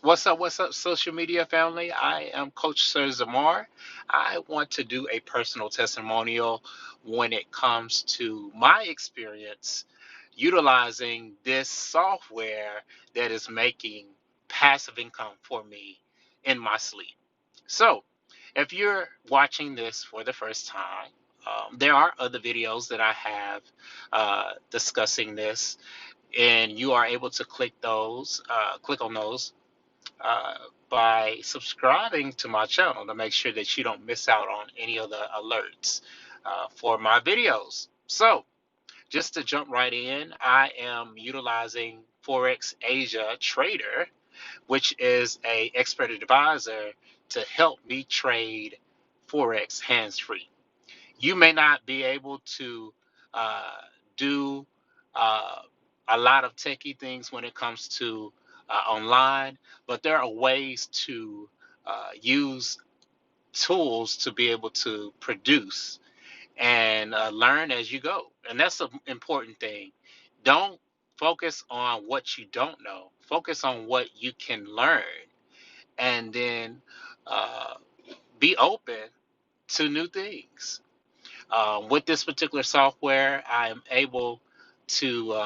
What's up, social media family? I am Coach Sir Zamar. I want to do a personal testimonial when it comes to my experience utilizing this software that is making passive income for me in my sleep. So, if you're watching this for the first time, there are other videos that I have discussing this, and you are able to click on those uh, by subscribing to my channel to make sure that you don't miss out on any of the alerts for my videos. So, just to jump right in, I am utilizing Forex Asia Trader, which is a expert advisor to help me trade Forex hands-free. You may not be able to uh, do uh, a lot of techie things when it comes to online, but there are ways to use tools to be able to produce and learn as you go. And that's an important thing. Don't focus on what you don't know, focus on what you can learn, and then uh, be open to new things. With this particular software, I am able to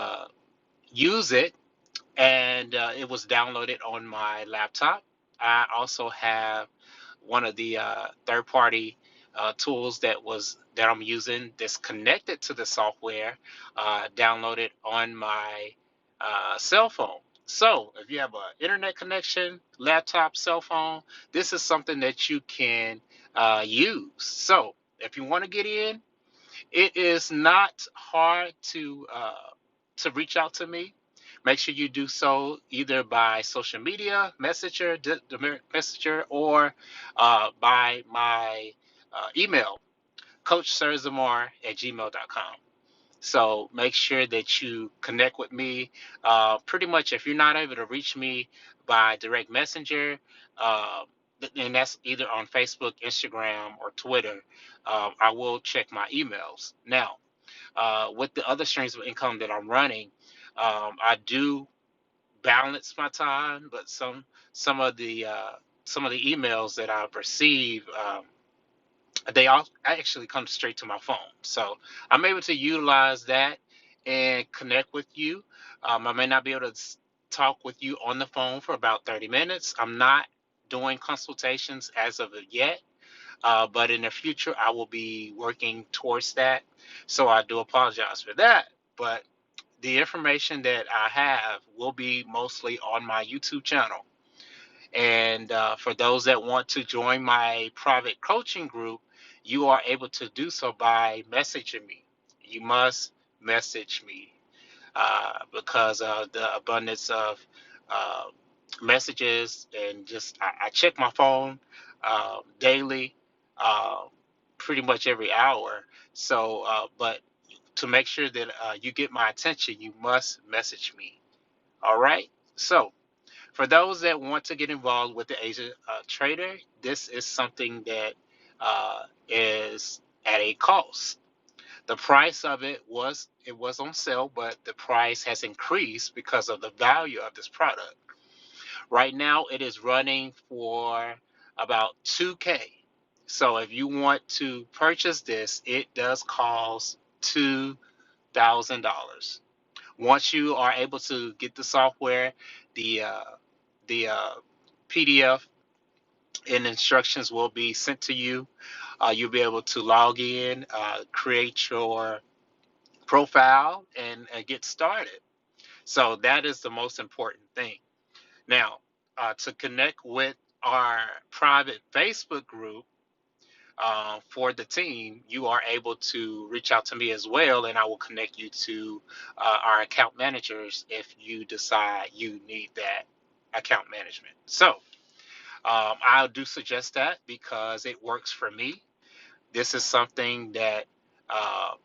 use it, and it was downloaded on my laptop. I also have one of the third-party tools that I'm using that's connected to the software, downloaded on my cell phone. So, if you have an internet connection, laptop, cell phone, this is something that you can use. So, if you want to get in, it is not hard to reach out to me. Make sure you do so either by social media, messenger, messenger, or by my email, coachsirzamar@gmail.com. So make sure that you connect with me. Pretty much, if you're not able to reach me by direct messenger, uh, and that's either on Facebook, Instagram, or Twitter, I will check my emails. Now, with the other streams of income that I'm running, I do balance my time, but some of the emails that I've received, they all actually come straight to my phone. So I'm able to utilize that and connect with you. I may not be able to talk with you on the phone for about 30 minutes. I'm not doing consultations as of yet, but in the future, I will be working towards that. So I do apologize for that. But the information that I have will be mostly on my YouTube channel. And for those that want to join my private coaching group, you are able to do so by messaging me. You must message me because of the abundance of uh, messages, and just I check my phone daily, uh, pretty much every hour. So, but to make sure that you get my attention, you must message me. All right. So, for those that want to get involved with the AzHa Trader, this is something that is at a cost. The price of it was on sale, but the price has increased because of the value of this product. Right now, it is running for about 2K. So if you want to purchase this, it does cost $2,000. Once you are able to get the software, the the PDF and instructions will be sent to you. You'll be able to log in, create your profile, and get started. So that is the most important thing. Now, to connect with our private Facebook group for the team, you are able to reach out to me as well, and I will connect you to our account managers if you decide you need that account management. So, I do suggest that because it works for me. This is something that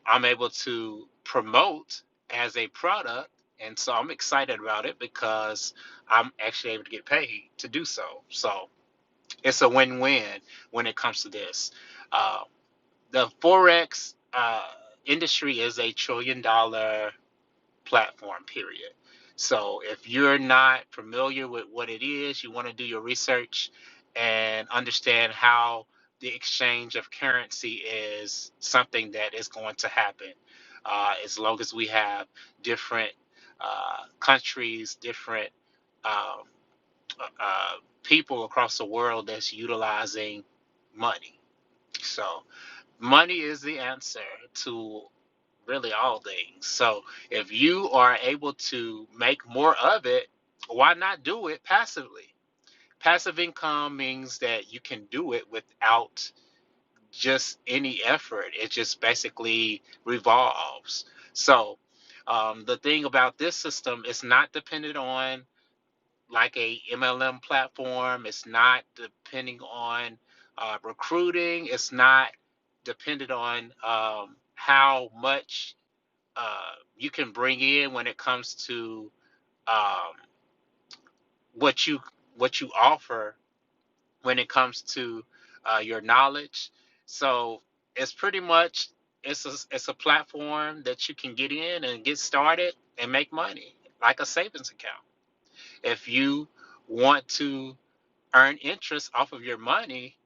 I'm able to promote as a product. And so I'm excited about it because I'm actually able to get paid to do so. So it's a win-win when it comes to this. Uh, the Forex industry is a $1 trillion platform, period. So if you're not familiar with what it is, you want to do your research and understand how the exchange of currency is something that is going to happen. As long as we have different countries, different um, people across the world that's utilizing money. So money is the answer to really all things. So if you are able to make more of it, why not do it passively? Passive income means that you can do it without just any effort. It just basically revolves. So the thing about this system is not dependent on like a MLM platform. It's not depending on recruiting. It's not dependent on how much you can bring in when it comes to um, what you what you offer when it comes to your knowledge. So it's pretty much it's a platform that you can get in and get started and make money like a savings account. If you want to earn interest off of your money,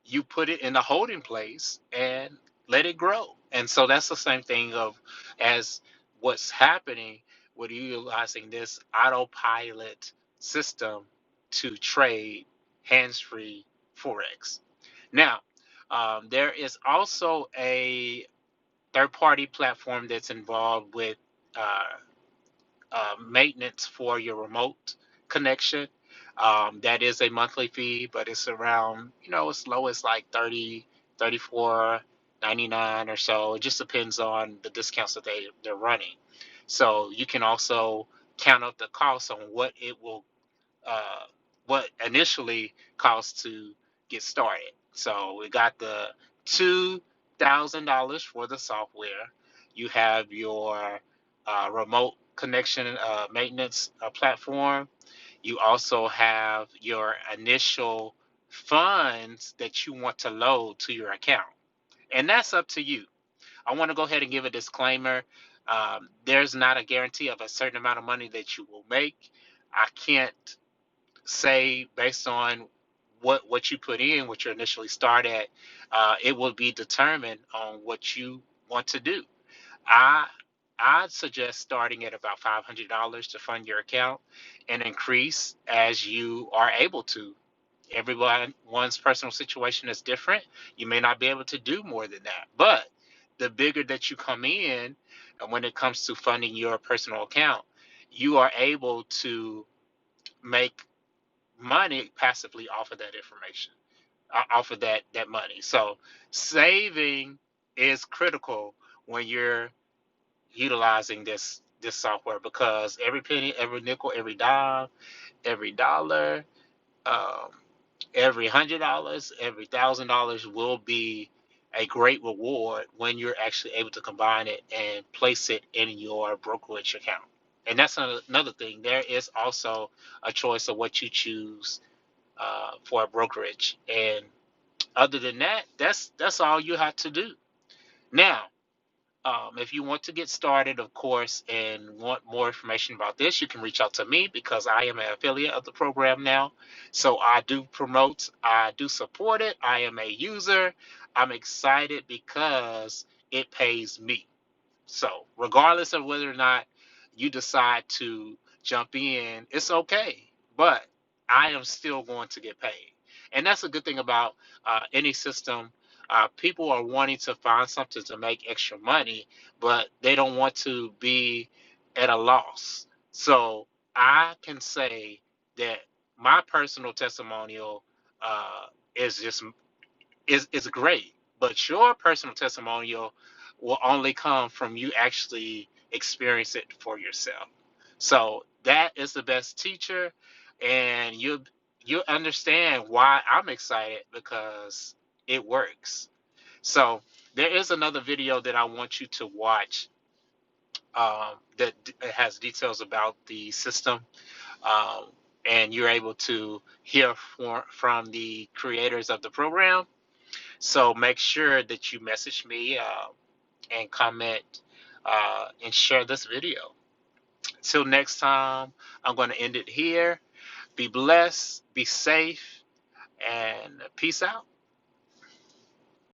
you put it in a holding place and let it grow. And so that's the same thing of as what's happening with utilizing this autopilot system to trade hands-free forex. Now, there is also a third-party platform that's involved with uh, maintenance for your remote connection. That is a monthly fee, but it's around, as low as like 30, 34.99 or so. It just depends on the discounts that they're running. So you can also count up the cost on uh, what initially costs to get started. So we got the $2,000 for the software. You have your remote connection maintenance platform. You also have your initial funds that you want to load to your account. And that's up to you. I want to go ahead and give a disclaimer. There's not a guarantee of a certain amount of money that you will make. I can't say based on what you put in, what you initially start at, it will be determined on what you want to do. I I'd suggest starting at about $500 to fund your account and increase as you are able to. One's personal situation is different. You may not be able to do more than that, but the bigger that you come in, when it comes to funding your personal account, you are able to make money passively off of that information, off of that money. So saving is critical when you're utilizing this software because every penny, every nickel, every dime, every dollar, um, every $100, every $1,000 will be a great reward when you're actually able to combine it and place it in your brokerage account. And that's another thing. There is also a choice of what you choose for a brokerage. And other than that, that's all you have to do. Now, if you want to get started, of course, and want more information about this, you can reach out to me because I am an affiliate of the program now. So I do promote, I do support it. I am a user. I'm excited because it pays me. So, regardless of whether or not you decide to jump in, it's okay. But I am still going to get paid. And that's a good thing about any system. People are wanting to find something to make extra money, but they don't want to be at a loss. So, I can say that my personal testimonial uh, is just is great, but your personal testimonial will only come from you actually experience it for yourself. So that is the best teacher, and you understand why I'm excited because it works. So there is another video that I want you to watch that has details about the system, um, and you're able to hear from the creators of the program. So make sure that you message me and comment and share this video. Till next time, I'm going to end it here. Be blessed, be safe, and peace out.